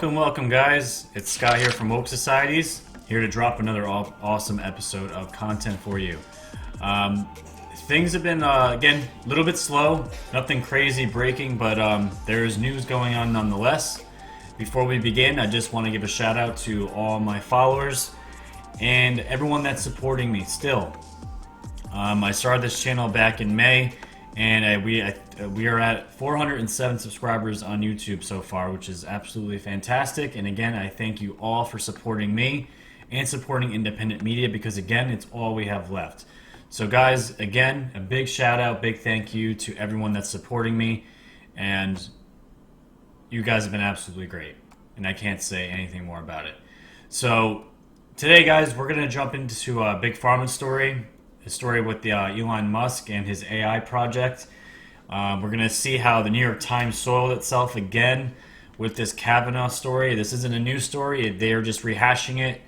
Welcome, guys. It's Scott here from Oak Societies, here to drop another awesome episode of content for you. Things have been, again, a little bit slow, nothing crazy breaking, but there is news going on nonetheless. Before we begin, I just want to give a shout out to all my followers and everyone that's supporting me still. I started this channel back in May, and we are at 407 subscribers on YouTube so far, which is absolutely fantastic. And again, I thank you all for supporting me and supporting independent media, because again, it's all we have left. So guys, again, a big shout out, big thank you to everyone that's supporting me, and you guys have been absolutely great, and I can't say anything more about it. So today, guys, we're going to jump into a big pharma story, a story with the Elon Musk and his AI project. We're going to see how the New York Times soiled itself again with this Kavanaugh story. This isn't a new story. They're just rehashing it,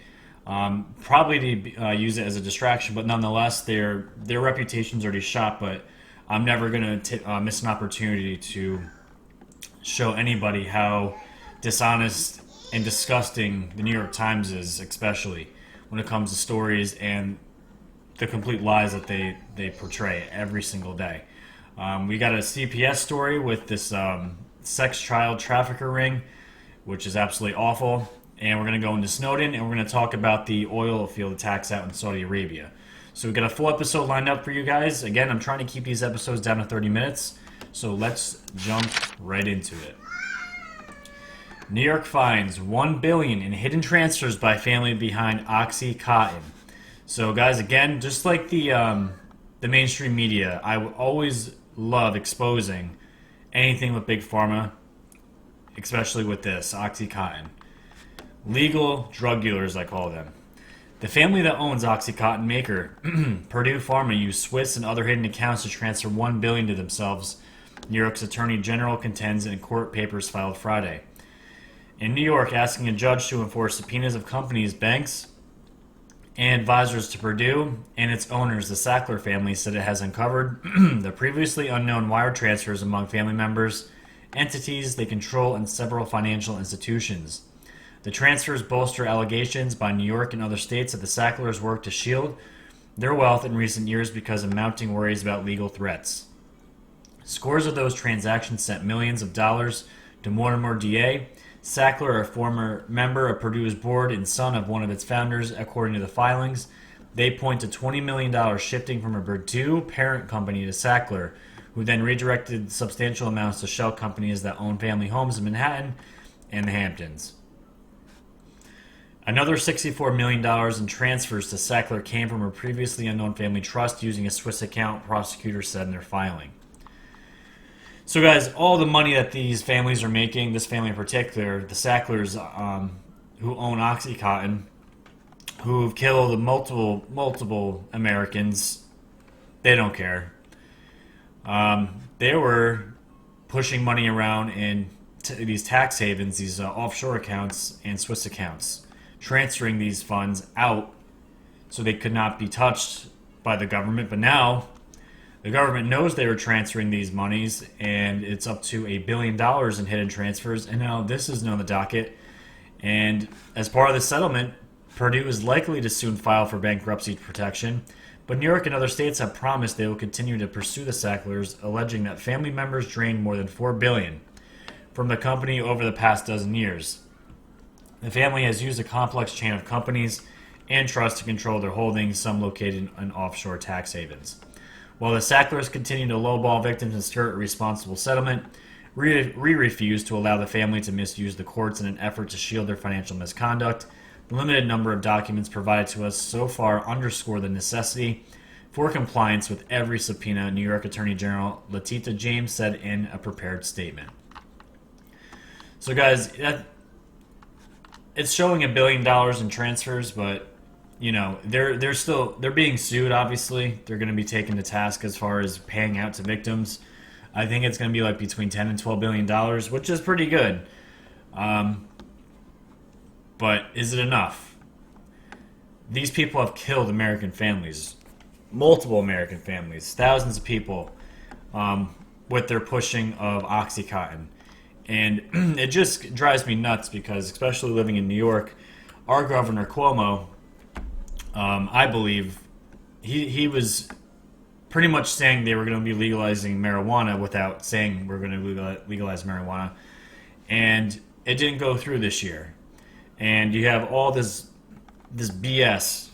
probably to use it as a distraction, but nonetheless, their reputation's already shot, but I'm never going to miss an opportunity to show anybody how dishonest and disgusting the New York Times is, especially when it comes to stories and the complete lies that they portray every single day. We got a CPS story with this sex child trafficker ring, which is absolutely awful. And we're going to go into Snowden, and we're going to talk about the oil field attacks out in Saudi Arabia. So we've got a full episode lined up for you guys. Again, I'm trying to keep these episodes down to 30 minutes. So let's jump right into it. New York finds $1 billion in hidden transfers by family behind Oxycontin. So guys, again, just like the mainstream media, I always love exposing anything with Big Pharma, especially with this, Oxycontin. Legal drug dealers, I call them. The family that owns Oxycontin maker, Purdue Pharma, used Swiss and other hidden accounts to transfer $1 billion to themselves, New York's Attorney General contends in court papers filed Friday. In New York, asking a judge to enforce subpoenas of companies, banks, and advisors to Purdue and its owners, the Sackler family, said it has uncovered the previously unknown wire transfers among family members, entities they control, and several financial institutions. The transfers bolster allegations by New York and other states that the Sacklers worked to shield their wealth in recent years because of mounting worries about legal threats. Scores of those transactions sent millions of dollars to Mortimer D.A., Sackler, a former member of Purdue's board and son of one of its founders, according to the filings. They point to $20 million shifting from a Purdue parent company to Sackler, who then redirected substantial amounts to shell companies that own family homes in Manhattan and the Hamptons. Another $64 million in transfers to Sackler came from a previously unknown family trust using a Swiss account, prosecutors said in their filing. So guys, all the money that these families are making, this family in particular, the Sacklers, who own Oxycontin, who've killed multiple Americans, they don't care. They were pushing money around in these tax havens, these offshore accounts and Swiss accounts, transferring these funds out so they could not be touched by the government. But now the government knows they were transferring these monies, and it's up to $1 billion in hidden transfers, and now this is on the docket. And as part of the settlement, Purdue is likely to soon file for bankruptcy protection, but New York and other states have promised they will continue to pursue the Sacklers, alleging that family members drained more than $4 billion from the company over the past dozen years. The family has used a complex chain of companies and trusts to control their holdings, some located in offshore tax havens. While the Sacklers continue to lowball victims and skirt a responsible settlement, we refuse to allow the family to misuse the courts in an effort to shield their financial misconduct. The limited number of documents provided to us so far underscore the necessity for compliance with every subpoena, New York Attorney General Letitia James said in a prepared statement. So guys, it's showing $1 billion in transfers, but you know, they're being sued, obviously. They're going to be taken to task as far as paying out to victims. I think it's going to be like between $10 and $12 billion, which is pretty good. But is it enough? These people have killed American families, multiple American families, thousands of people, with their pushing of Oxycontin. And it just drives me nuts because, especially living in New York, our governor Cuomo, I believe, he was pretty much saying they were going to be legalizing marijuana without saying we're going to legalize marijuana. And it didn't go through this year. And you have all this BS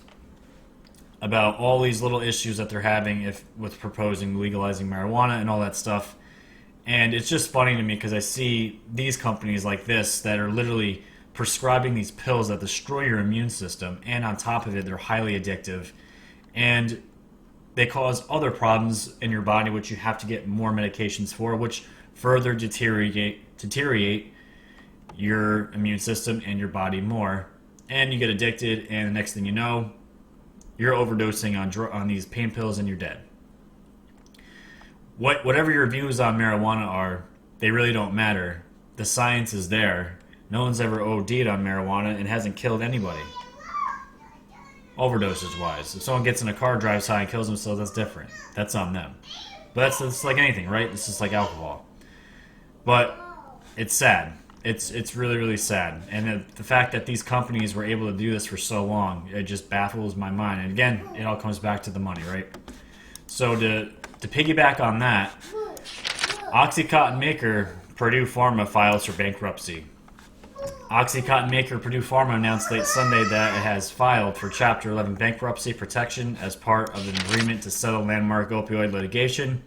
about all these little issues that they're having with proposing legalizing marijuana and all that stuff. And it's just funny to me because I see these companies like this that are literally prescribing these pills that destroy your immune system, and on top of it, they're highly addictive, and they cause other problems in your body, which you have to get more medications for, which further deteriorate your immune system and your body more, and you get addicted, and the next thing you know, you're overdosing on these pain pills and you're dead. Whatever your views on marijuana are, they really don't matter. The science is there. No one's ever OD'd on marijuana and hasn't killed anybody. Overdoses wise. If someone gets in a car, drives high, and kills themselves, that's different. That's on them. But that's like anything, right? It's just like alcohol. But it's sad. It's really, really sad. And the fact that these companies were able to do this for so long, it just baffles my mind. And again, it all comes back to the money, right? So to piggyback on that, Oxycontin maker Purdue Pharma files for bankruptcy. Oxycontin maker Purdue Pharma announced late Sunday that it has filed for Chapter 11 bankruptcy protection as part of an agreement to settle landmark opioid litigation.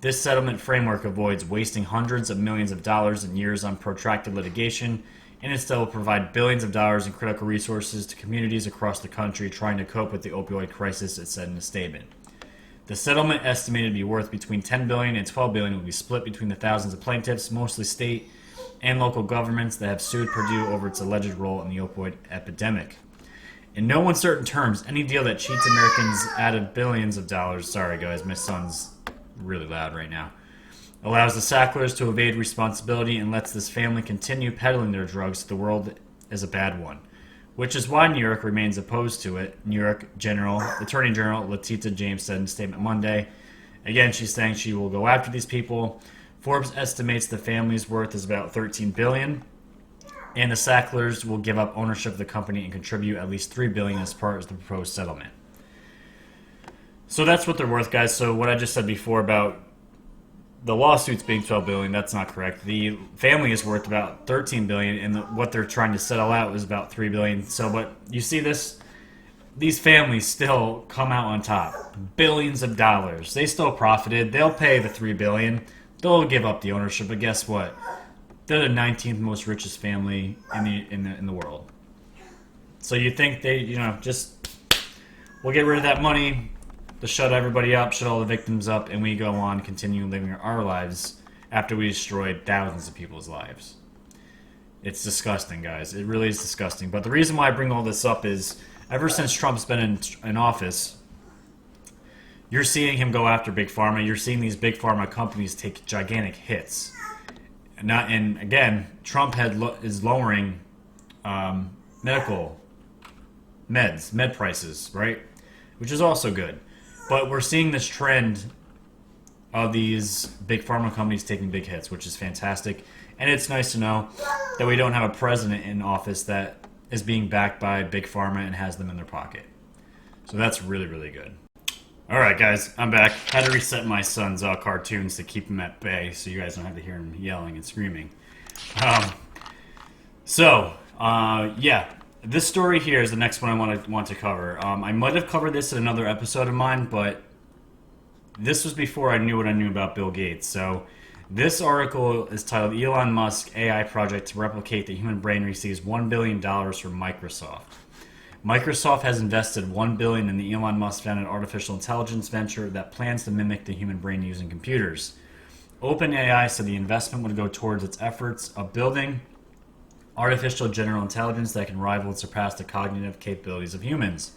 This settlement framework avoids wasting hundreds of millions of dollars and years on protracted litigation, and instead will provide billions of dollars in critical resources to communities across the country trying to cope with the opioid crisis, it said in a statement. The settlement, estimated to be worth between $10 billion and $12 billion, will be split between the thousands of plaintiffs, mostly state and local governments, that have sued Purdue over its alleged role in the opioid epidemic. In no uncertain terms, any deal that cheats Americans out of billions of dollars, sorry guys, my son's really loud right now, allows the Sacklers to evade responsibility and lets this family continue peddling their drugs to the world as a bad one, which is why New York remains opposed to it. New York Attorney General Letitia James said in a statement Monday. Again, she's saying she will go after these people. Forbes estimates the family's worth is about $13 billion, and the Sacklers will give up ownership of the company and contribute at least $3 billion as part of the proposed settlement. So that's what they're worth, guys. So what I just said before about the lawsuits being $12 billion, that's not correct. The family is worth about $13 billion, and what they're trying to settle out is about $3 billion. So, but you see this, these families still come out on top. Billions of dollars. They still profited. They'll pay the $3 billion. They'll give up the ownership, but guess what? They're the 19th most richest family in the world. So you think they, just we'll get rid of that money, to shut everybody up, shut all the victims up, and we go on, continue living our lives after we destroyed thousands of people's lives. It's disgusting, guys. It really is disgusting. But the reason why I bring all this up is, ever since Trump's been in office, you're seeing him go after Big Pharma. You're seeing these Big Pharma companies take gigantic hits. And again, Trump is lowering med prices, right? Which is also good. But we're seeing this trend of these Big Pharma companies taking big hits, which is fantastic. And it's nice to know that we don't have a president in office that is being backed by Big Pharma and has them in their pocket. So that's really, really good. All right, guys, I'm back. Had to reset my son's cartoons to keep him at bay so you guys don't have to hear him yelling and screaming. Yeah, this story here is the next one I want to cover. I might have covered this in another episode of mine, but this was before I knew what I knew about Bill Gates. So this article is titled Elon Musk AI Project to Replicate the Human Brain Receives $1 billion from Microsoft. Microsoft has invested $1 billion in the Elon Musk-founded artificial intelligence venture that plans to mimic the human brain using computers. OpenAI said the investment would go towards its efforts of building artificial general intelligence that can rival and surpass the cognitive capabilities of humans.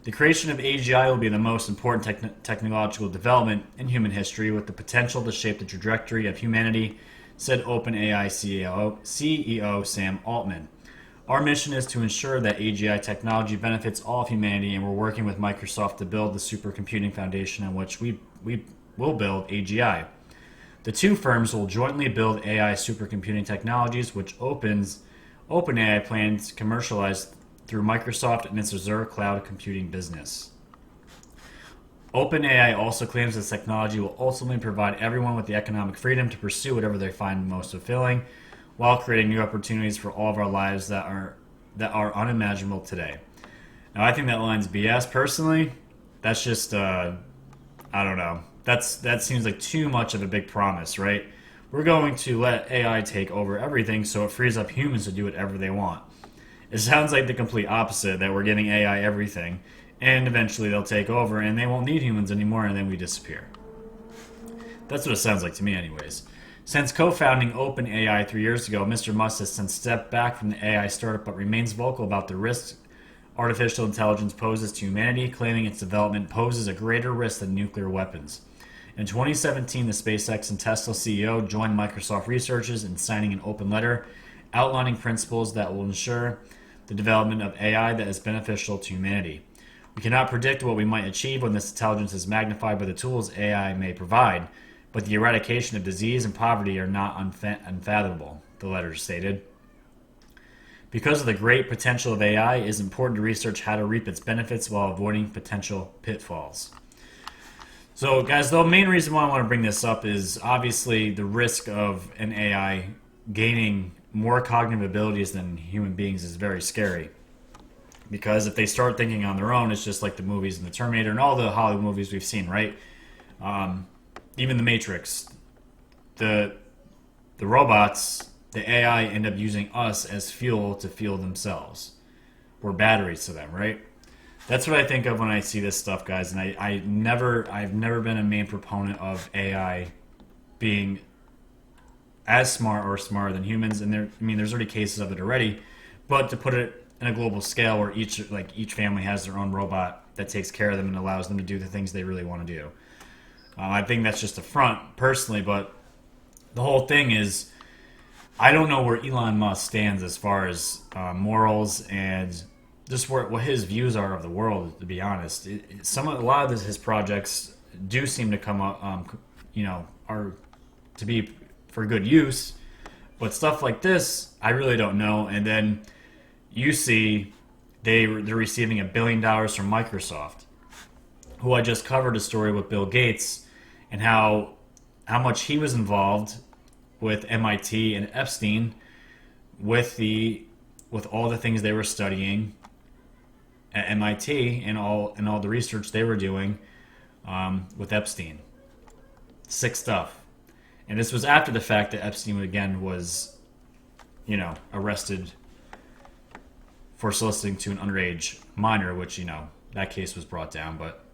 The creation of AGI will be the most important technological development in human history, with the potential to shape the trajectory of humanity, said OpenAI CEO Sam Altman. Our mission is to ensure that AGI technology benefits all of humanity, and we're working with Microsoft to build the supercomputing foundation on which we will build AGI. The two firms will jointly build AI supercomputing technologies, which OpenAI plans to commercialize through Microsoft and its Azure cloud computing business. OpenAI also claims this technology will ultimately provide everyone with the economic freedom to pursue whatever they find most fulfilling, while creating new opportunities for all of our lives that are unimaginable today. Now, I think that line's BS. Personally, that's just I don't know. That seems like too much of a big promise, right? We're going to let AI take over everything, so it frees up humans to do whatever they want. It sounds like the complete opposite, that we're getting AI everything, and eventually they'll take over and they won't need humans anymore, and then we disappear. That's what it sounds like to me anyways. Since co-founding OpenAI 3 years ago, Mr. Musk has since stepped back from the AI startup but remains vocal about the risks artificial intelligence poses to humanity, claiming its development poses a greater risk than nuclear weapons. In 2017, the SpaceX and Tesla CEO joined Microsoft researchers in signing an open letter outlining principles that will ensure the development of AI that is beneficial to humanity. We cannot predict what we might achieve when this intelligence is magnified by the tools AI may provide, but the eradication of disease and poverty are not unfathomable, the letter stated. Because of the great potential of AI, it is important to research how to reap its benefits while avoiding potential pitfalls. So, guys, the main reason why I want to bring this up is obviously the risk of an AI gaining more cognitive abilities than human beings is very scary. Because if they start thinking on their own, it's just like the movies and the Terminator and all the Hollywood movies we've seen, right? Even the Matrix, the robots, the AI end up using us as fuel to fuel themselves. We're batteries to them, right? That's what I think of when I see this stuff, guys. And I've never been a main proponent of AI being as smart or smarter than humans. And there's already cases of it already. But to put it in a global scale where each family has their own robot that takes care of them and allows them to do the things they really want to do. I think that's just a front, personally, but the whole thing is, I don't know where Elon Musk stands as far as morals and just what his views are of the world, to be honest. A lot of his projects do seem to come up, are to be for good use, but stuff like this, I really don't know. And then you see they're receiving $1 billion from Microsoft, who I just covered a story with Bill Gates and how much he was involved with MIT and Epstein with all the things they were studying at MIT and all the research they were doing with Epstein. Sick stuff. And this was after the fact that Epstein again was, arrested for soliciting to an underage minor, which, that case was brought down, but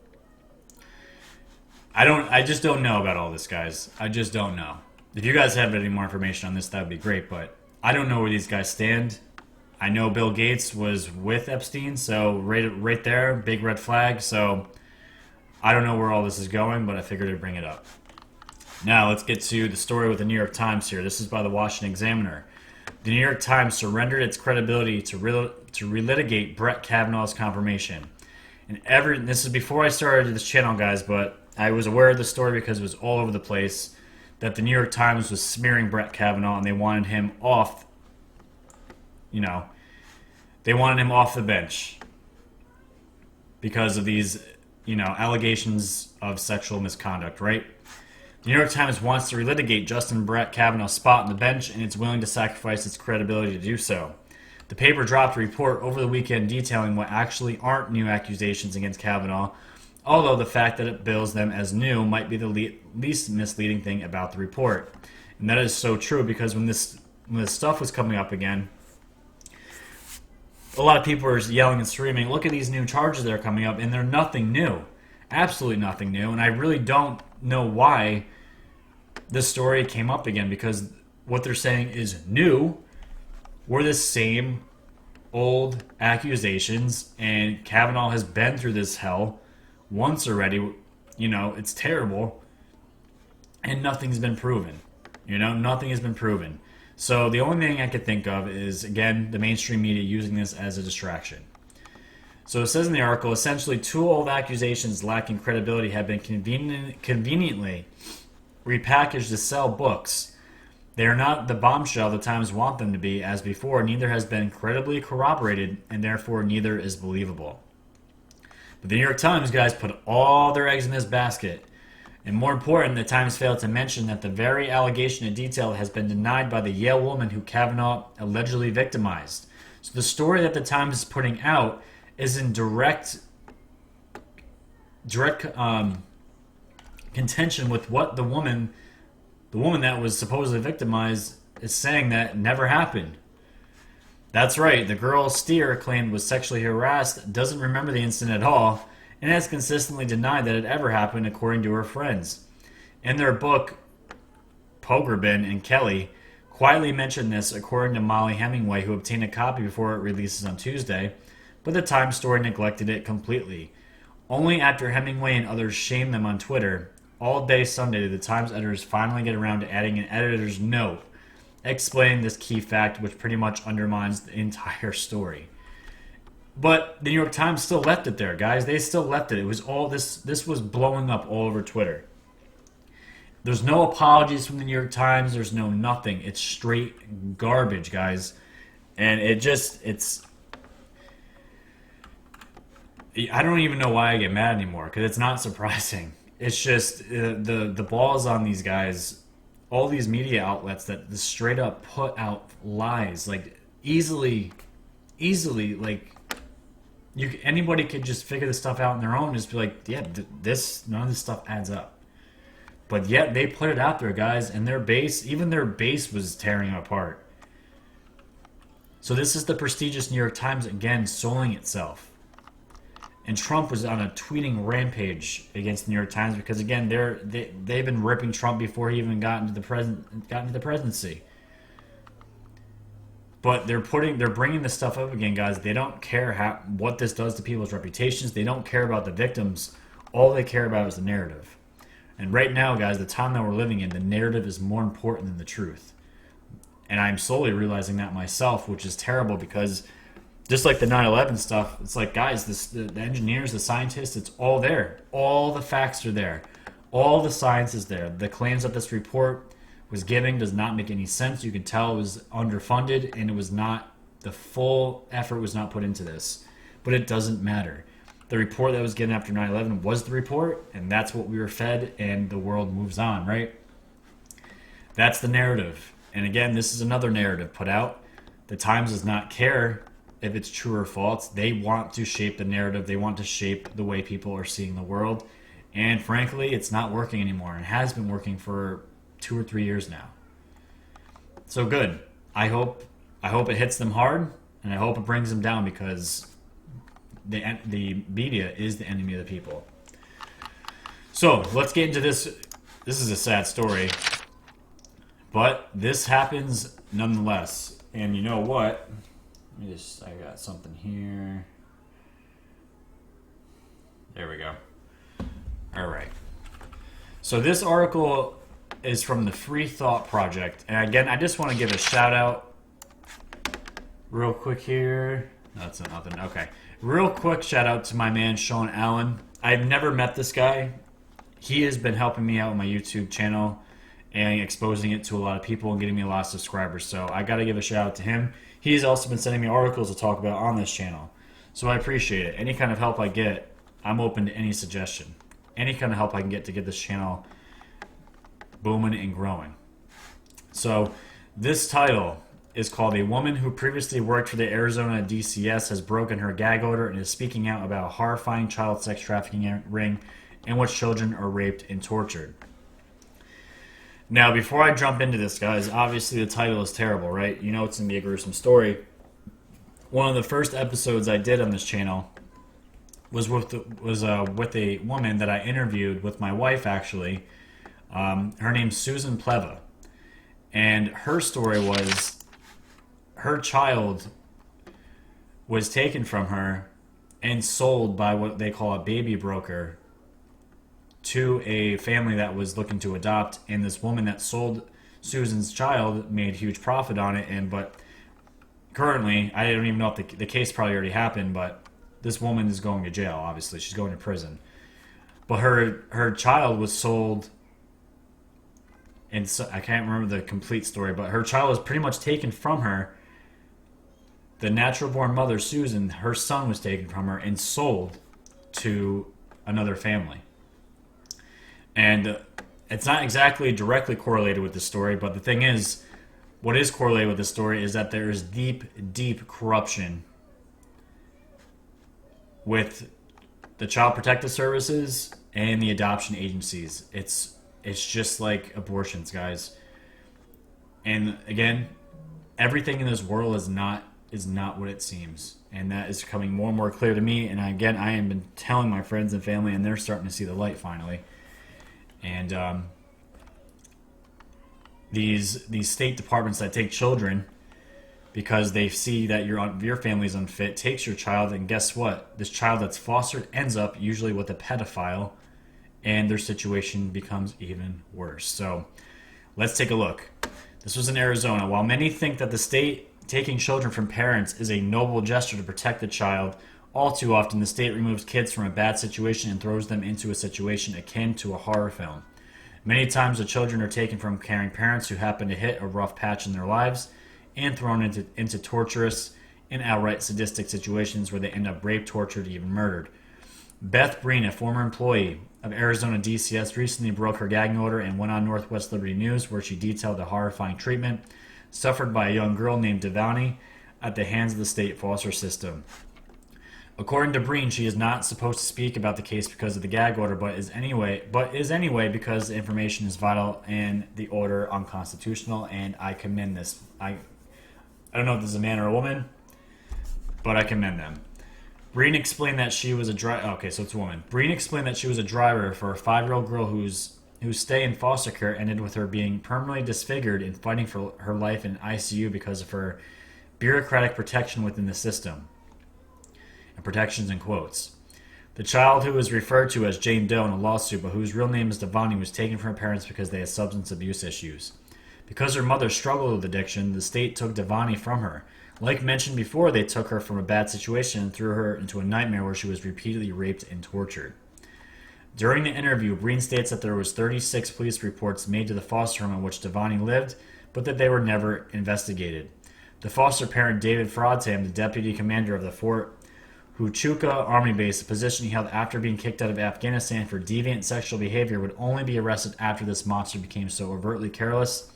I just don't know about all this, guys. I just don't know. If you guys have any more information on this, that would be great, but I don't know where these guys stand. I know Bill Gates was with Epstein, so right there, big red flag. So I don't know where all this is going, but I figured I'd bring it up. Now let's get to the story with the New York Times here. This is by the Washington Examiner. The New York Times surrendered its credibility to relitigate Brett Kavanaugh's confirmation. And this is before I started this channel, guys, but I was aware of the story because it was all over the place that the New York Times was smearing Brett Kavanaugh and they wanted him off. They wanted him off the bench because of these, allegations of sexual misconduct, right? The New York Times wants to relitigate Justin Brett Kavanaugh's spot on the bench, and it's willing to sacrifice its credibility to do so. The paper dropped a report over the weekend detailing what actually aren't new accusations against Kavanaugh, although the fact that it bills them as new might be the least misleading thing about the report. And that is so true, because when this stuff was coming up again, a lot of people were yelling and screaming, look at these new charges that are coming up, and they're nothing new. Absolutely nothing new. And I really don't know why this story came up again, because what they're saying is new were the same old accusations, and Kavanaugh has been through this hell once already. It's terrible, and nothing's been proven. Nothing has been proven. So the only thing I could think of is, again, the mainstream media using this as a distraction. So it says in the article, essentially 2 old accusations lacking credibility have been conveniently repackaged to sell books. They are not the bombshell the Times want them to be, as before, neither has been credibly corroborated, and therefore neither is believable. But the New York Times, guys, put all their eggs in this basket. And more important, the Times failed to mention that the very allegation in detail has been denied by the Yale woman who Kavanaugh allegedly victimized. So the story that the Times is putting out is in direct contention with what the woman that was supposedly victimized is saying that never happened. That's right, the girl Steer claimed was sexually harassed, doesn't remember the incident at all, and has consistently denied that it ever happened, according to her friends. In their book, Pogrebin and Kelly quietly mentioned this, according to Molly Hemingway, who obtained a copy before it releases on Tuesday, but the Times story neglected it completely. Only after Hemingway and others shamed them on Twitter, all day Sunday did the Times editors finally get around to adding an editor's note explaining this key fact, which pretty much undermines the entire story. But the New York Times still left it there, guys. They still left it. It was all this was blowing up all over Twitter. There's no apologies from the New York Times. There's no nothing. It's straight garbage, guys. And it's I don't even know why I get mad anymore, because it's not surprising. It's just the ball's on these guys, all these media outlets that just straight up put out lies, like easily, like anybody could just figure this stuff out on their own and just be like, yeah, none of this stuff adds up. But yet they put it out there, guys, and even their base was tearing them apart. So this is the prestigious New York Times again soiling itself. And Trump was on a tweeting rampage against the New York Times because, again, they've been ripping Trump before he even got into the presidency. But they're bringing this stuff up again, guys. They don't care what this does to people's reputations. They don't care about the victims. All they care about is the narrative. And right now, guys, the time that we're living in, the narrative is more important than the truth. And I'm slowly realizing that myself, which is terrible because just like the 9/11 stuff, it's like, guys, the engineers, the scientists, it's all there. All the facts are there. All the science is there. The claims that this report was giving does not make any sense. You can tell it was underfunded, and the full effort was not put into this. But it doesn't matter. The report that was given after 9/11 was the report, and that's what we were fed, and the world moves on, right? That's the narrative. And again, this is another narrative put out. The Times does not care if it's true or false. They want to shape the narrative. They want to shape the way people are seeing the world. And frankly, it's not working anymore. It has been working for 2 or 3 years now. So good. I hope it hits them hard, and I hope it brings them down, because the media is the enemy of the people. So let's get into this. This is a sad story, but this happens nonetheless. And you know what? I got something here. There we go. All right. So this article is from the Free Thought Project. And again, I just want to give a shout out real quick here. No, that's nothing. Okay. Real quick shout out to my man, Sean Allen. I've never met this guy. He has been helping me out with my YouTube channel and exposing it to a lot of people and getting me a lot of subscribers. So I got to give a shout out to him. He's also been sending me articles to talk about on this channel. So I appreciate it. Any kind of help I get, I'm open to any suggestion. Any kind of help I can get to get this channel booming and growing. So this title is called "A Woman Who Previously Worked for the Arizona DCS Has Broken Her Gag Order and is Speaking Out About a Horrifying Child Sex Trafficking Ring in which children are raped and tortured." Now, before I jump into this, guys, obviously the title is terrible, right? You know it's going to be a gruesome story. One of the first episodes I did on this channel was with a woman that I interviewed with my wife, actually. Her name's Susan Pleva. And her story was her child was taken from her and sold by what they call a baby broker to a family that was looking to adopt, and this woman that sold Susan's child made huge profit on it. But currently, I don't even know if the case probably already happened, but this woman is going to jail. Obviously, she's going to prison. But her child was sold and so, I can't remember the complete story, but her child was pretty much taken from her. The natural born mother, Susan, her son was taken from her and sold to another family. And it's not exactly directly correlated with the story, but the thing is, what is correlated with the story is that there is deep, deep corruption with the child protective services and the adoption agencies. It's just like abortions, guys. And again, everything in this world is not what it seems, and that is becoming more and more clear to me. And again, I have been telling my friends and family, and they're starting to see the light finally. And these state departments that take children because they see that your family's unfit takes your child, and guess what? This child that's fostered ends up usually with a pedophile, and their situation becomes even worse. So let's take a look. This was in Arizona. While many think that the state taking children from parents is a noble gesture to protect the child, all too often the state removes kids from a bad situation and throws them into a situation akin to a horror film. Many times the children are taken from caring parents who happen to hit a rough patch in their lives and thrown into torturous and outright sadistic situations where they end up raped, tortured, even murdered. Beth Breen, a former employee of Arizona DCS, recently broke her gagging order and went on Northwest Liberty News, where she detailed the horrifying treatment suffered by a young girl named Devani at the hands of the state foster system. According to Breen, she is not supposed to speak about the case because of the gag order, but is anyway because the information is vital and the order unconstitutional. And I commend this. I don't know if this is a man or a woman, but I commend them. Breen explained that she was a driver. Okay, so it's a woman. Breen explained that she was a driver for a 5-year-old girl whose stay in foster care ended with her being permanently disfigured and fighting for her life in ICU because of her bureaucratic protection within the system. And protections in quotes. The child, who was referred to as Jane Doe in a lawsuit, but whose real name is Devani, was taken from her parents because they had substance abuse issues. Because her mother struggled with addiction, the state took Devani from her. Like mentioned before, they took her from a bad situation and threw her into a nightmare where she was repeatedly raped and tortured. During the interview, Breen states that there was 36 police reports made to the foster home in which Devani lived, but that they were never investigated. The foster parent, David Fraudtam, the deputy commander of the Fort Huachuca Army Base, a position he held after being kicked out of Afghanistan for deviant sexual behavior, would only be arrested after this monster became so overtly careless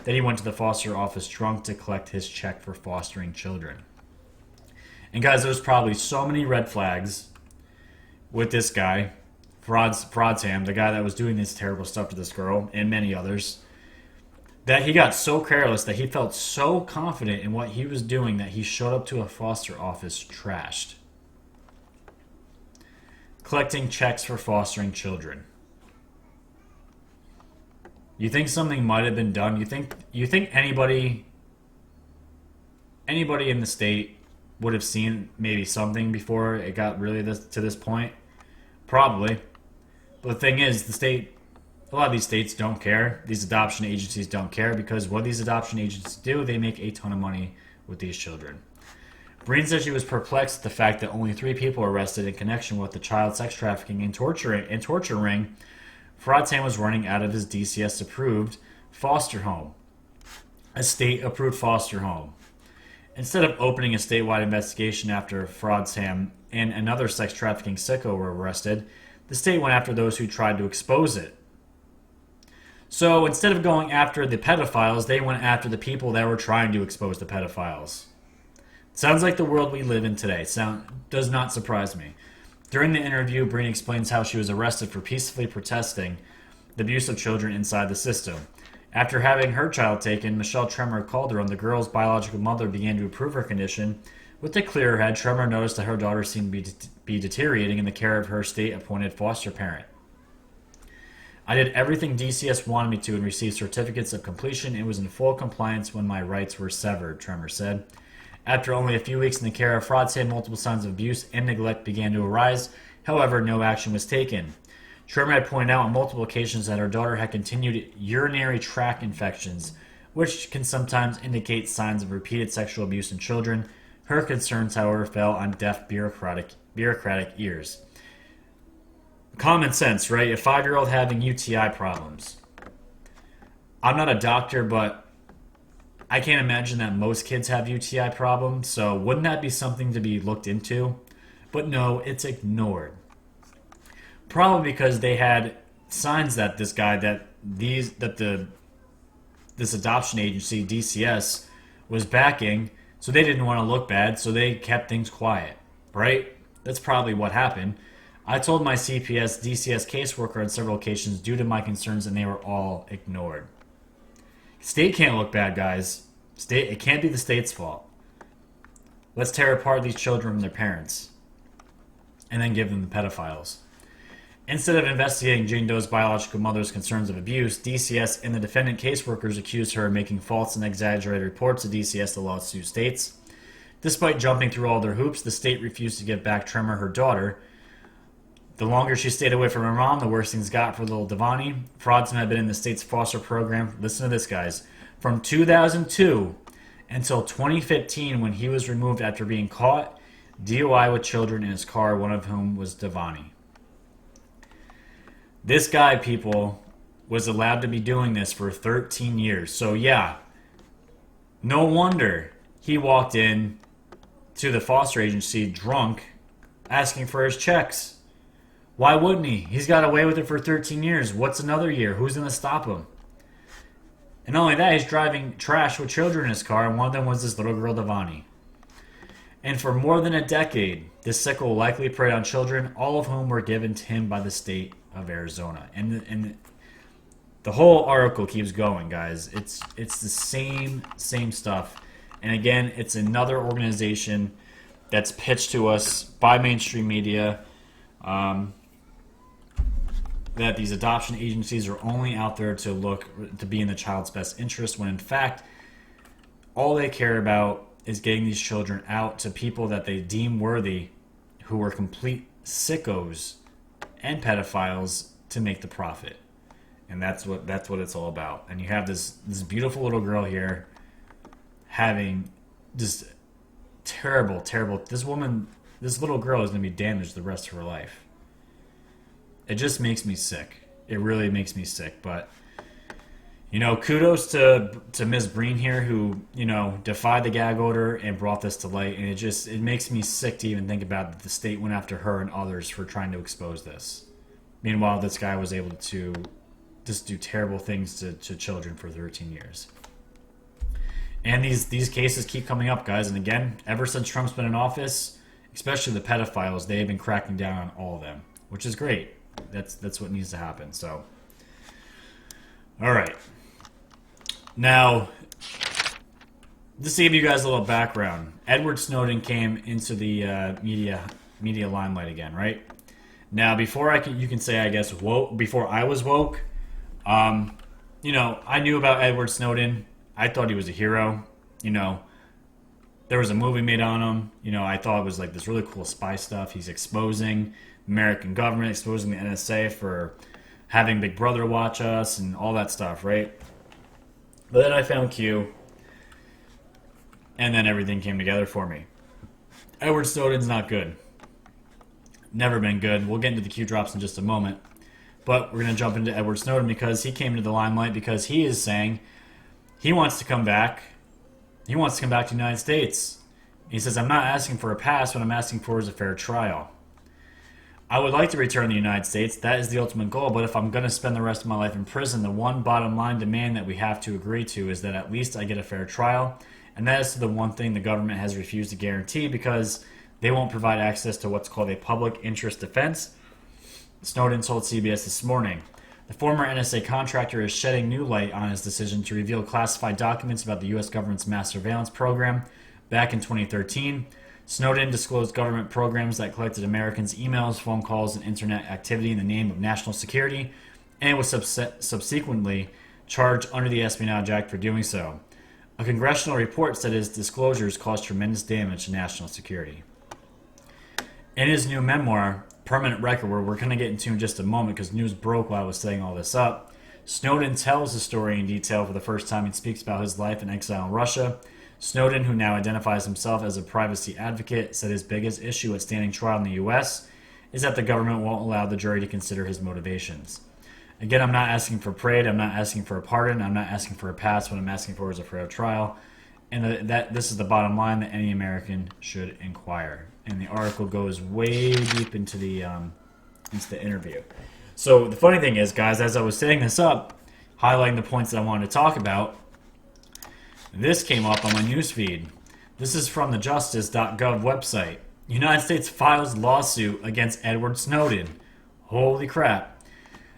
that he went to the foster office drunk to collect his check for fostering children. And guys, there's probably so many red flags with this guy, Fraudtam, the guy that was doing this terrible stuff to this girl, and many others, that he got so careless, that he felt so confident in what he was doing, that he showed up to a foster office trashed, collecting checks for fostering children. You think something might have been done? You think anybody in the state would have seen maybe something before it got really to this point? Probably. But the thing is, a lot of these states don't care. These adoption agencies don't care, because what these adoption agencies do, they make a ton of money with these children. Breen said she was perplexed at the fact that only 3 people were arrested in connection with the child sex trafficking and torture ring Fraudtam was running out of his DCS-approved foster home, a state-approved foster home. Instead of opening a statewide investigation after Fraudtam and another sex trafficking sicko were arrested, the state went after those who tried to expose it. So instead of going after the pedophiles, they went after the people that were trying to expose the pedophiles. Sounds like the world we live in today. Does not surprise me. During the interview, Breen explains how she was arrested for peacefully protesting the abuse of children inside the system. After having her child taken, Michelle Tremor called her, and the girl's biological mother began to improve her condition. With a clearer head, Tremor noticed that her daughter seemed to be deteriorating in the care of her state-appointed foster parent. I did everything DCS wanted me to and received certificates of completion and was in full compliance when my rights were severed, Tremor said. After only a few weeks in the care of Fraudtam, multiple signs of abuse and neglect began to arise. However, no action was taken. Tremor had pointed out on multiple occasions that her daughter had continued urinary tract infections, which can sometimes indicate signs of repeated sexual abuse in children. Her concerns, however, fell on deaf bureaucratic ears. Common sense, right? A 5-year-old having UTI problems. I'm not a doctor, but I can't imagine that most kids have UTI problems. So wouldn't that be something to be looked into? But no, it's ignored. Probably because they had signs that this guy that these that the this adoption agency DCS was backing, so they didn't want to look bad, so they kept things quiet, right? That's probably what happened. I told my CPS DCS caseworker on several occasions due to my concerns, and they were all ignored. State can't look bad, guys. State, it can't be the state's fault. Let's tear apart these children from their parents, and then give them the pedophiles. Instead of investigating Jane Doe's biological mother's concerns of abuse, DCS and the defendant caseworkers accused her of making false and exaggerated reports to DCS, the lawsuit states. Despite jumping through all their hoops, the state refused to give back Tremor her daughter. The longer she stayed away from her mom, the worse things got for little Devani. Fraudson had been in the state's foster program, listen to this, guys, from 2002 until 2015 when he was removed after being caught DUI with children in his car, one of whom was Devani. This guy, people, was allowed to be doing this for 13 years. So yeah, no wonder he walked in to the foster agency drunk, asking for his checks. Why wouldn't he? He's got away with it for 13 years. What's another year? Who's going to stop him? And not only that, he's driving trash with children in his car, and one of them was this little girl, Devani. And for more than a decade, this sickle likely preyed on children, all of whom were given to him by the state of Arizona. And the whole article keeps going, guys. It's the same stuff. And again, it's another organization that's pitched to us by mainstream media that these adoption agencies are only out there to be in the child's best interest, when in fact all they care about is getting these children out to people that they deem worthy, who are complete sickos and pedophiles, to make the profit. And that's what it's all about. And you have this beautiful little girl here having just terrible this little girl is going to be damaged the rest of her life. It just makes me sick. It really makes me sick. But kudos to Ms. Breen here, who, defied the gag order and brought this to light. And it makes me sick to even think about that the state went after her and others for trying to expose this. Meanwhile, this guy was able to just do terrible things to children for 13 years. And these cases keep coming up, guys. And again, ever since Trump's been in office, especially the pedophiles, they have been cracking down on all of them, which is great. That's what needs to happen. So, all right. Now, just to give you guys a little background, Edward Snowden came into the media limelight again, right? Now, you can say, I guess, woke. Before I was woke, I knew about Edward Snowden. I thought he was a hero. There was a movie made on him. I thought it was like this really cool spy stuff. He's exposing the American government, exposing the NSA for having Big Brother watch us and all that stuff, right? But then I found Q, and then everything came together for me. Edward Snowden's not good. Never been good. We'll get into the Q drops in just a moment. But we're going to jump into Edward Snowden because he came into the limelight because he is saying he wants to come back. He wants to come back to the United States. He says, I'm not asking for a pass. What I'm asking for is a fair trial. I would like to return to the United States. That is the ultimate goal. But if I'm going to spend the rest of my life in prison, the one bottom line demand that we have to agree to is that at least I get a fair trial. And that is the one thing the government has refused to guarantee because they won't provide access to what's called a public interest defense. Snowden told CBS this morning. The former NSA contractor is shedding new light on his decision to reveal classified documents about the U.S. government's mass surveillance program. Back in 2013, Snowden disclosed government programs that collected Americans' emails, phone calls, and internet activity in the name of national security, and was subsequently charged under the Espionage Act for doing so. A congressional report said his disclosures caused tremendous damage to national security. In his new memoir, Permanent Record, where we're going to get into in just a moment because news broke while I was setting all this up, Snowden tells the story in detail for the first time and speaks about his life in exile in Russia. Snowden, who now identifies himself as a privacy advocate, said his biggest issue at standing trial in the U.S. is that the government won't allow the jury to consider his motivations. Again, I'm not asking for parade. I'm not asking for a pardon. I'm not asking for a pass. What I'm asking for is a fair trial. And that this is the bottom line that any American should inquire. And the article goes way deep into the interview. So the funny thing is, guys, as I was setting this up, highlighting the points that I wanted to talk about, this came up on my newsfeed. This is from the justice.gov website. United States files lawsuit against Edward Snowden. Holy crap.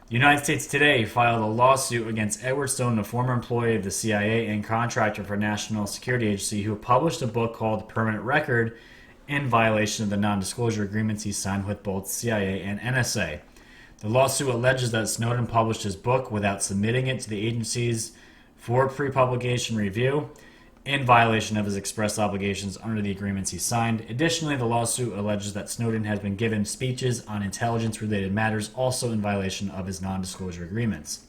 The United States today filed a lawsuit against Edward Snowden, a former employee of the CIA and contractor for National Security Agency, who published a book called Permanent Record in violation of the non-disclosure agreements he signed with both CIA and NSA. The lawsuit alleges that Snowden published his book without submitting it to the agencies for pre-publication review, in violation of his express obligations under the agreements he signed. Additionally, the lawsuit alleges that Snowden has been given speeches on intelligence-related matters, also in violation of his non-disclosure agreements.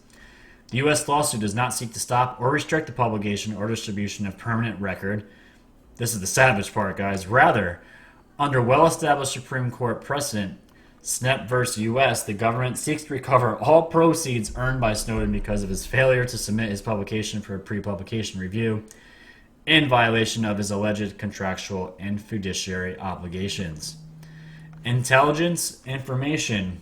The U.S. lawsuit does not seek to stop or restrict the publication or distribution of permanent record. This is the savage part, guys. Rather, under well-established Supreme Court precedent, SNEP v. U.S., the government seeks to recover all proceeds earned by Snowden because of his failure to submit his publication for a pre-publication review, in violation of his alleged contractual and fiduciary obligations. Intelligence information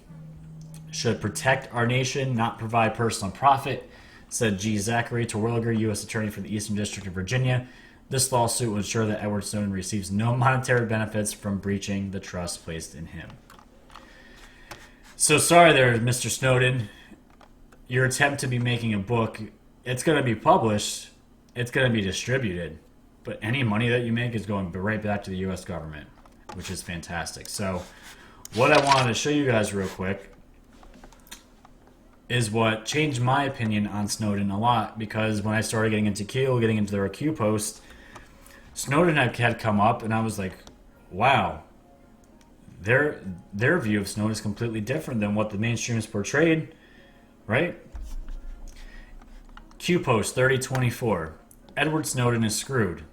should protect our nation, not provide personal profit, said G. Zachary Terwilliger, U.S. Attorney for the Eastern District of Virginia. This lawsuit will ensure that Edward Snowden receives no monetary benefits from breaching the trust placed in him. So sorry there, Mr. Snowden. Your attempt to be making a book, it's going to be published, it's going to be distributed, but any money that you make is going right back to the U.S. government, which is fantastic. So what I wanted to show you guys real quick is what changed my opinion on Snowden a lot, because when I started getting into Q, getting into their Q post, Snowden had come up, and I was like, wow, their view of Snowden is completely different than what the mainstream is portrayed, right? Q post 3024. Edward Snowden is screwed.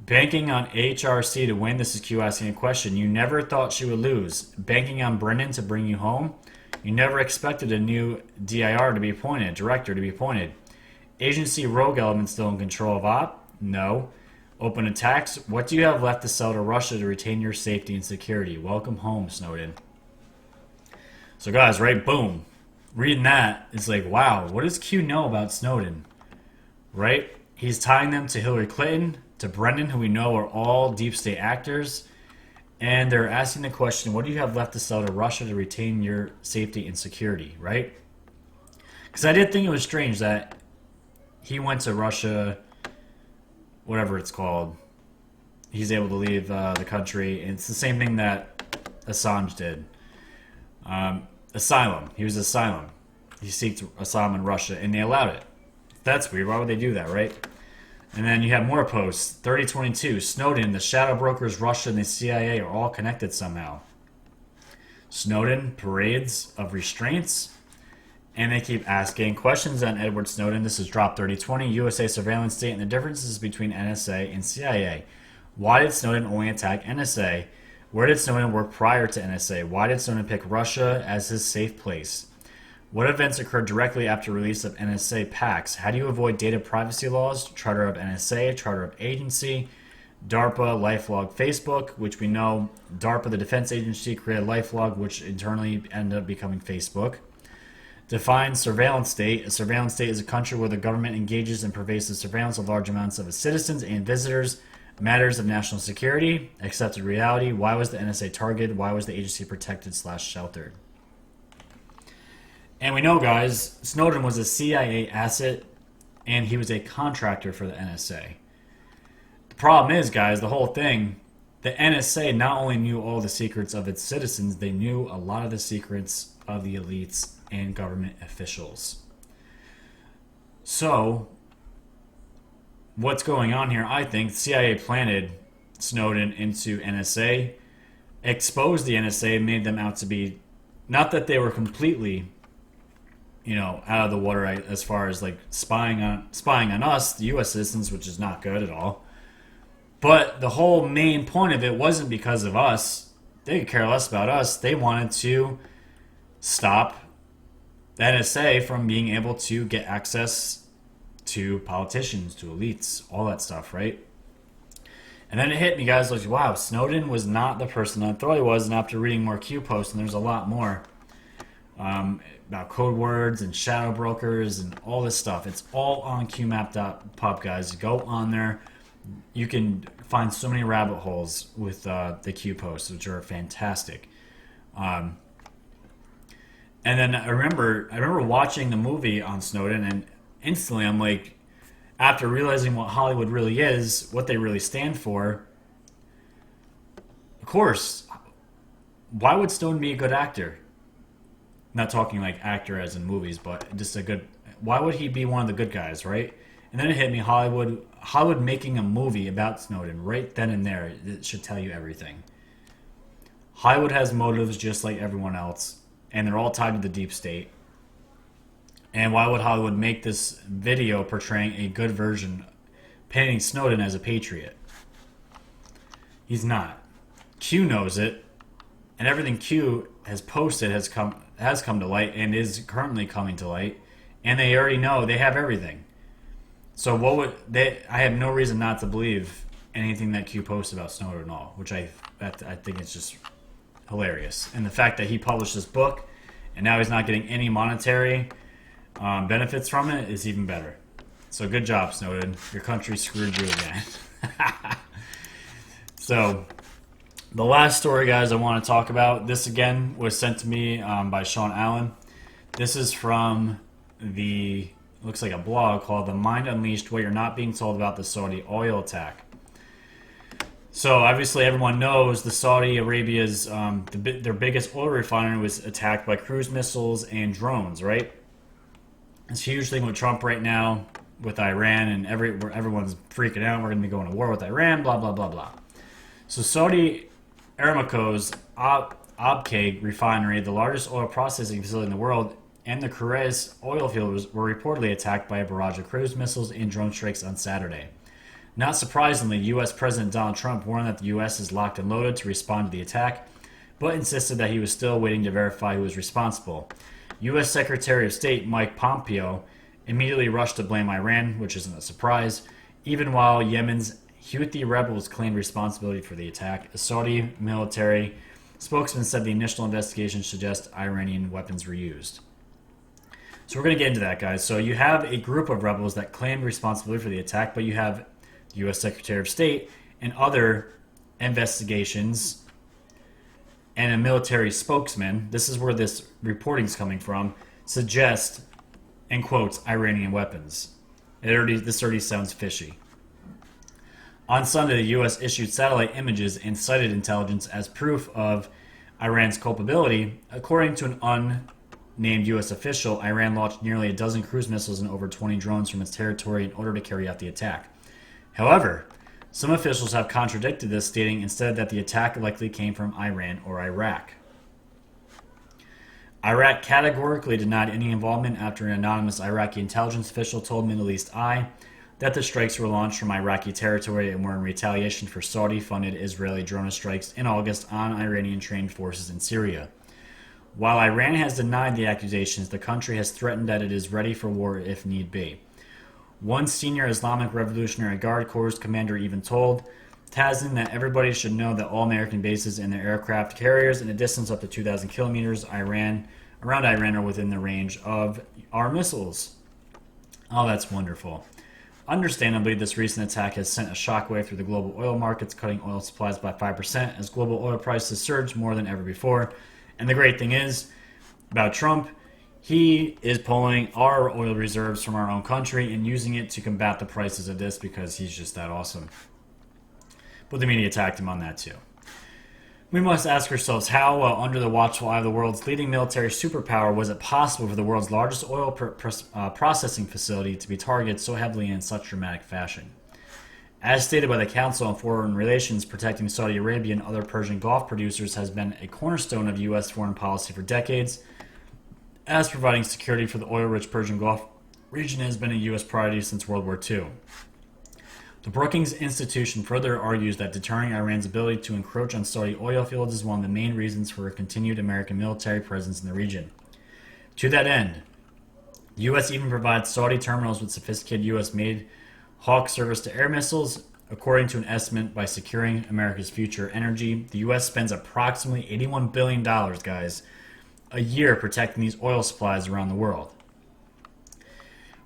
Banking on HRC to win. This is Q asking a question. You never thought she would lose. Banking on Brennan to bring you home. You never expected a new DIR to be appointed, director to be appointed. Agency rogue element still in control of op? No. Open attacks. What do you have left to sell to Russia to retain your safety and security? Welcome home, Snowden. So guys, right, boom. Reading that, it's like, wow, what does Q know about Snowden? Right? He's tying them to Hillary Clinton, to Brennan, who we know are all deep state actors. And they're asking the question, what do you have left to sell to Russia to retain your safety and security, right? Because I did think it was strange that he went to Russia, whatever it's called. He's able to leave the country. And it's the same thing that Assange did. Asylum. He was asylum. He seeked asylum in Russia, and they allowed it. That's weird. Why would they do that, right? And then you have more posts. 3022. Snowden, the shadow brokers, Russia, and the CIA are all connected somehow. Snowden, parades of restraints. And they keep asking questions on Edward Snowden. This is drop 3020. USA surveillance state and the differences between NSA and CIA. Why did Snowden only attack NSA? Where did Snowden work prior to NSA? Why did Snowden pick Russia as his safe place? What events occurred directly after release of NSA packs? How do you avoid data privacy laws? Charter of NSA, Charter of Agency, DARPA, LifeLog, Facebook, which we know DARPA, the defense agency, created LifeLog, which internally ended up becoming Facebook. Define surveillance state. A surveillance state is a country where the government engages in pervasive surveillance of large amounts of its citizens and visitors. Matters of national security. Accepted reality. Why was the NSA targeted? Why was the agency protected/sheltered? And we know, guys, Snowden was a CIA asset, and he was a contractor for the NSA. The problem is, guys, the whole thing, the NSA not only knew all the secrets of its citizens, they knew a lot of the secrets of the elites and government officials. So, what's going on here, I think, the CIA planted Snowden into NSA, exposed the NSA, made them out to be, not that they were completely, out of the water as far as like spying on us, the U.S. citizens, which is not good at all. But the whole main point of it wasn't because of us. They could care less about us. They wanted to stop the NSA from being able to get access to politicians, to elites, all that stuff, right? And then it hit me, guys, like, wow, Snowden was not the person I thought he was. And after reading more Q posts, and there's a lot more about code words and shadow brokers and all this stuff. It's all on qmap.pub, guys. Go on there. You can find so many rabbit holes with the Q posts, which are fantastic. And then I remember watching the movie on Snowden, and instantly I'm like, after realizing what Hollywood really is, what they really stand for, of course, why would Snowden be a good actor? Not talking like actor as in movies, but just a good. Why would he be one of the good guys, right? And then it hit me, Hollywood making a movie about Snowden right then and there. It should tell you everything. Hollywood has motives just like everyone else, and they're all tied to the deep state. And why would Hollywood make this video portraying a good version, painting Snowden as a patriot? He's not. Q knows it, and everything Q has posted has come to light and is currently coming to light, and they already know they have everything. So what would they? I have no reason not to believe anything that Q posts about Snowden at all, which I think it's just hilarious. And the fact that he published this book, and now he's not getting any monetary benefits from it is even better. So good job, Snowden. Your country screwed you again. So the last story, guys, I want to talk about. This again was sent to me by Sean Allen. This is from looks like a blog called "The Mind Unleashed: What You're Not Being Told About the Saudi Oil Attack." So obviously everyone knows the Saudi Arabia's their biggest oil refinery was attacked by cruise missiles and drones, right? It's a huge thing with Trump right now, with Iran, and everyone's freaking out. We're going to be going to war with Iran, blah, blah, blah, blah. So Saudi Aramco's Abqaiq refinery, the largest oil processing facility in the world, and the Khurais oil field were reportedly attacked by a barrage of cruise missiles and drone strikes on Saturday. Not surprisingly, U.S. President Donald Trump warned that the U.S. is locked and loaded to respond to the attack, but insisted that he was still waiting to verify who was responsible. U.S. Secretary of State Mike Pompeo immediately rushed to blame Iran, which isn't a surprise, even while Yemen's Houthi rebels claimed responsibility for the attack. A Saudi military spokesman said the initial investigation suggests Iranian weapons were used. So we're going to get into that, guys. So you have a group of rebels that claimed responsibility for the attack, but you have the U.S. Secretary of State and other investigations and a military spokesman, this is where this reporting is coming from, suggest, in quotes, Iranian weapons. This already sounds fishy. On Sunday, the U.S. issued satellite images and cited intelligence as proof of Iran's culpability. According to an unnamed U.S. official, Iran launched nearly a dozen cruise missiles and over 20 drones from its territory in order to carry out the attack. However, some officials have contradicted this, stating instead that the attack likely came from Iran or Iraq. Iraq categorically denied any involvement after an anonymous Iraqi intelligence official told Middle East Eye that the strikes were launched from Iraqi territory and were in retaliation for Saudi-funded Israeli drone strikes in August on Iranian-trained forces in Syria. While Iran has denied the accusations, the country has threatened that it is ready for war if need be. One senior Islamic Revolutionary Guard Corps commander even told Tazin that everybody should know that all American bases and their aircraft carriers in a distance up to 2,000 kilometers around Iran are within the range of our missiles. Oh, that's wonderful. Understandably, this recent attack has sent a shockwave through the global oil markets, cutting oil supplies by 5% as global oil prices surged more than ever before. And the great thing is about Trump, he is pulling our oil reserves from our own country and using it to combat the prices of this because he's just that awesome. But the media attacked him on that too. We must ask ourselves how, under the watchful eye of the world's leading military superpower, was it possible for the world's largest oil processing facility to be targeted so heavily and in such dramatic fashion? As stated by the Council on Foreign Relations, protecting Saudi Arabia and other Persian Gulf producers has been a cornerstone of U.S. foreign policy for decades, as providing security for the oil-rich Persian Gulf region has been a U.S. priority since World War II. The Brookings Institution further argues that deterring Iran's ability to encroach on Saudi oil fields is one of the main reasons for a continued American military presence in the region. To that end, the U.S. even provides Saudi terminals with sophisticated U.S.-made Hawk surface-to-air missiles. According to an estimate by Securing America's Future Energy, the U.S. spends approximately $81 billion, guys, a year protecting these oil supplies around the world.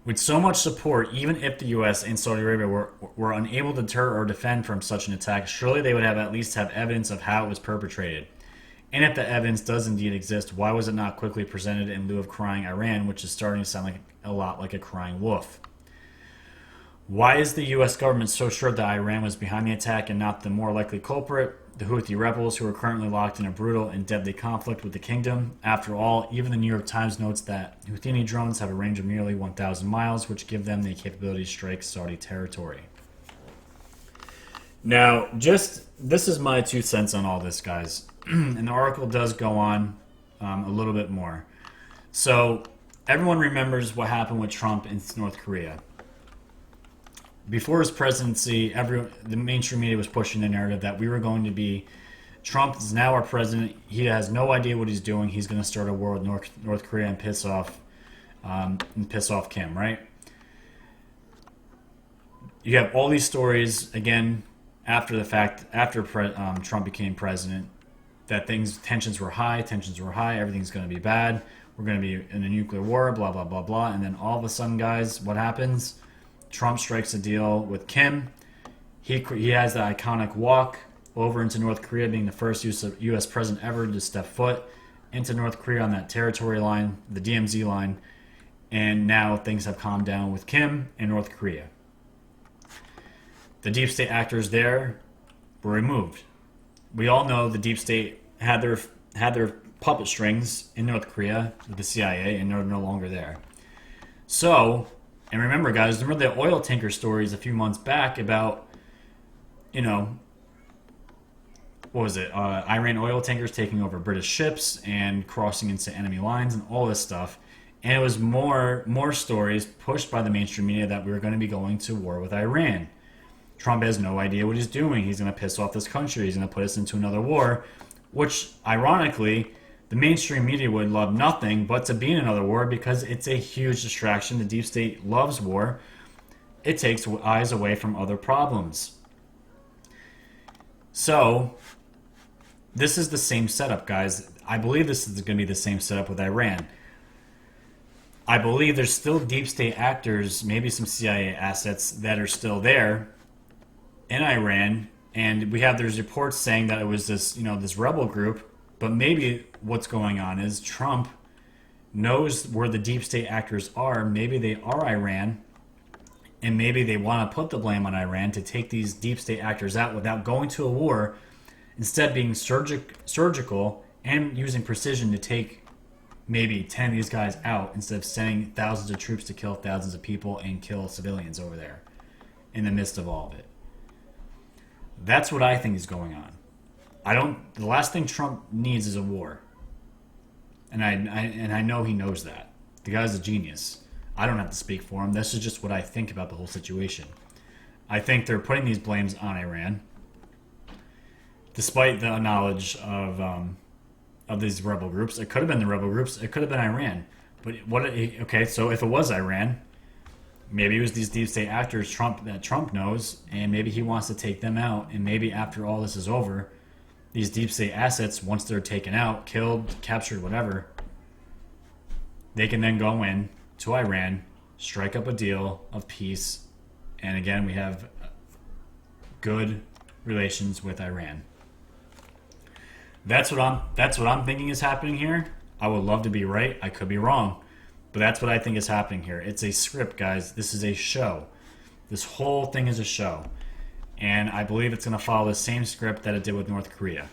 With so much support, even if the U.S. and Saudi Arabia were unable to deter or defend from such an attack, surely they would have at least have evidence of how it was perpetrated. And if the evidence does indeed exist, why was it not quickly presented in lieu of crying Iran, which is starting to sound like a lot like a crying wolf? Why is the U.S. government so sure that Iran was behind the attack and not the more likely culprit, the Houthi rebels who are currently locked in a brutal and deadly conflict with the kingdom? After all, even the New York Times notes that Houthi drones have a range of nearly 1,000 miles, which give them the capability to strike Saudi territory. Now, this is my 2 cents on all this, guys. And the article does go on a little bit more. So, everyone remembers what happened with Trump in North Korea. Before his presidency, the mainstream media was pushing the narrative that we were going to be, Trump is now our president. He has no idea what he's doing. He's going to start a war with North Korea and piss off Kim, right? You have all these stories again after the fact, after Trump became president, that tensions were high, everything's going to be bad. We're going to be in a nuclear war, blah blah blah blah, and then all of a sudden, guys, what happens? Trump strikes a deal with Kim. He has the iconic walk over into North Korea, being the first U.S. president ever to step foot into North Korea on that territory line, the DMZ line. And now things have calmed down with Kim and North Korea. The deep state actors there were removed. We all know the deep state had their puppet strings in North Korea with the CIA, and they're no longer there. So, and remember, guys, remember the oil tanker stories a few months back about, what was it? Iran oil tankers taking over British ships and crossing into enemy lines and all this stuff. And it was more stories pushed by the mainstream media that we were going to be going to war with Iran. Trump has no idea what he's doing. He's going to piss off this country. He's going to put us into another war, which, ironically, the mainstream media would love nothing but to be in another war because it's a huge distraction. The deep state loves war. It takes eyes away from other problems. So, this is the same setup, guys. I believe this is going to be the same setup with Iran. I believe there's still deep state actors, maybe some CIA assets that are still there in Iran, and there's reports saying that it was this rebel group, but maybe what's going on is Trump knows where the deep state actors are. Maybe they are Iran, and maybe they want to put the blame on Iran to take these deep state actors out without going to a war, instead being surgical and using precision to take maybe 10 of these guys out instead of sending thousands of troops to kill thousands of people and kill civilians over there in the midst of all of it. That's what I think is going on. The last thing Trump needs is a war. And I know he knows that. The guy's a genius. I don't have to speak for him. This is just what I think about the whole situation. I think they're putting these blames on Iran, despite the knowledge of these rebel groups. It could have been the rebel groups. It could have been Iran. But so if it was Iran, maybe it was these deep state actors that Trump knows, and maybe he wants to take them out. And maybe after all this is over, these deep state assets, once they're taken out, killed, captured, whatever, they can then go in to Iran, strike up a deal of peace, and again, we have good relations with Iran. That's what I'm thinking is happening here. I would love to be right. I could be wrong. But that's what I think is happening here. It's a script, guys. This is a show. This whole thing is a show. And I believe it's going to follow the same script that it did with North Korea.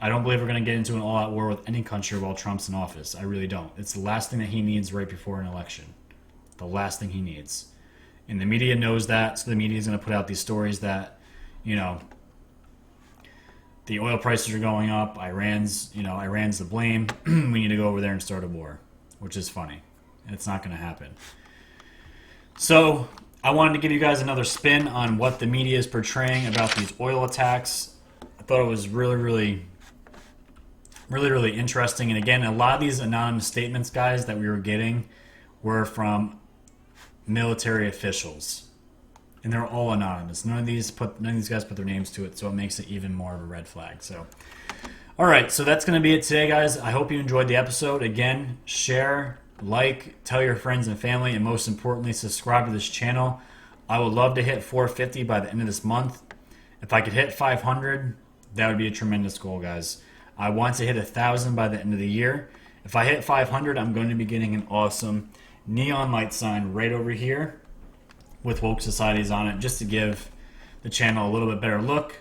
I don't believe we're going to get into an all-out war with any country while Trump's in office. I really don't. It's the last thing that he needs right before an election. The last thing he needs. And the media knows that, so the media is going to put out these stories that, the oil prices are going up, Iran's the blame, we need to go over there and start a war, which is funny. It's not going to happen. So, I wanted to give you guys another spin on what the media is portraying about these oil attacks. I thought it was really, really Really, really interesting. And again, a lot of these anonymous statements, guys, that we were getting were from military officials. And they're all anonymous. None of these guys put their names to it, so it makes it even more of a red flag. So, all right, so that's going to be it today, guys. I hope you enjoyed the episode. Again, share, like, tell your friends and family, and most importantly, subscribe to this channel. I would love to hit 450 by the end of this month. If I could hit 500, that would be a tremendous goal, guys. I want to hit 1,000 by the end of the year. If I hit 500, I'm going to be getting an awesome neon light sign right over here with Woke Societies on it, just to give the channel a little bit better look.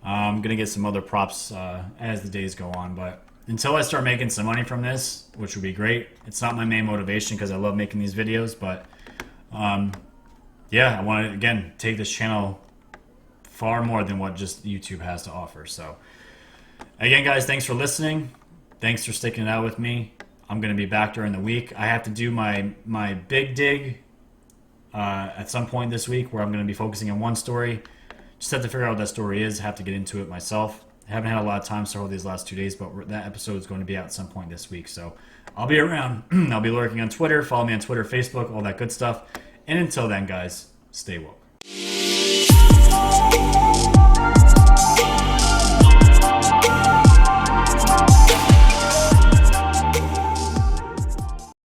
I'm going to get some other props as the days go on, but until I start making some money from this, which would be great. It's not my main motivation because I love making these videos, but yeah, I want to, again, take this channel far more than what just YouTube has to offer. So again, guys, thanks for listening. Thanks for sticking it out with me. I'm going to be back during the week. I have to do my big dig at some point this week where I'm going to be focusing on one story. Just have to figure out what that story is. Have to get into it myself. I haven't had a lot of time several of these last 2 days, but that episode is going to be out at some point this week. So I'll be around. I'll be lurking on Twitter. Follow me on Twitter, Facebook, all that good stuff. And until then, guys, stay woke.